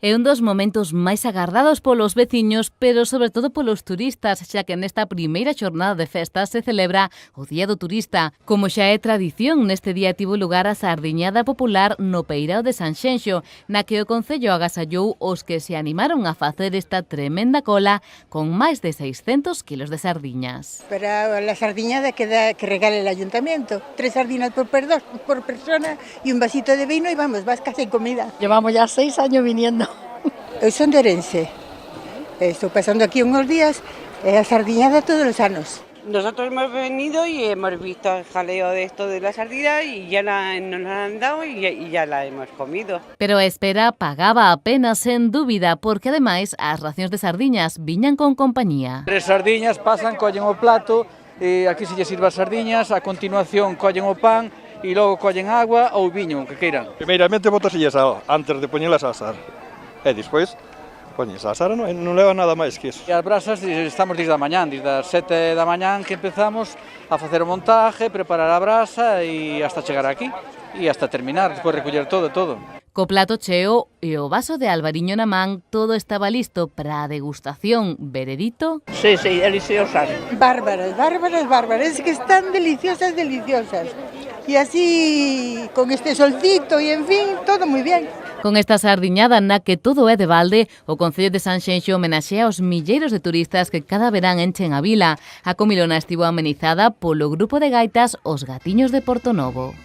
É un dos momentos máis agardados polos veciños, pero sobre todo polos turistas, xa que nesta primeira xornada de festas se celebra o Día do Turista. Como xa é tradición, neste día tivo lugar a sardiñada popular no Peirao de Sanxenxo, na que o Concello agasallou os que se animaron a facer esta tremenda cola con máis de 600 kilos de sardiñas. Para la sardiñada que regala el ayuntamiento, 3 sardinas por persona y un vasito de vino y vamos, vas casi en comida. Llevamos ya 6 años viniendo. Son de Orense. Estoy pasando aquí unos días, a sardiñada todos los años. Nosotros hemos venido y hemos visto el jaleo de esto de la sardina y ya nos la han dado y ya la hemos comido. Pero a espera pagaba apenas sen dúbida, porque ademais as racións de sardiñas viñan con compañía. 3 sardiñas pasan, collen o plato, aquí se lle sirva as sardiñas, a continuación collen o pan e logo collen agua ou viño, que queiran. Primeiramente botasillas antes de poñelas a asar. E despois, poñes a asar, non leva nada máis que iso. E as brasas estamos desde a mañán, desde as 7 da mañán que empezamos a facer o montaje, preparar a brasa e hasta chegar aquí. E hasta terminar, despois recoller todo. Co plato cheo e o vaso de albariño na man, todo estaba listo para a degustación. Veredito? Sí, deliciosas. Bárbaras, es que están deliciosas. Y así, con este solcito y en fin, todo muy bien. Con esta sardiñada na que todo é de balde, o Concello de Sanxenxo homenaxea aos milleiros de turistas que cada verán enchen a vila. A comilona estivo amenizada polo grupo de gaitas Os Gatiños de Portonovo.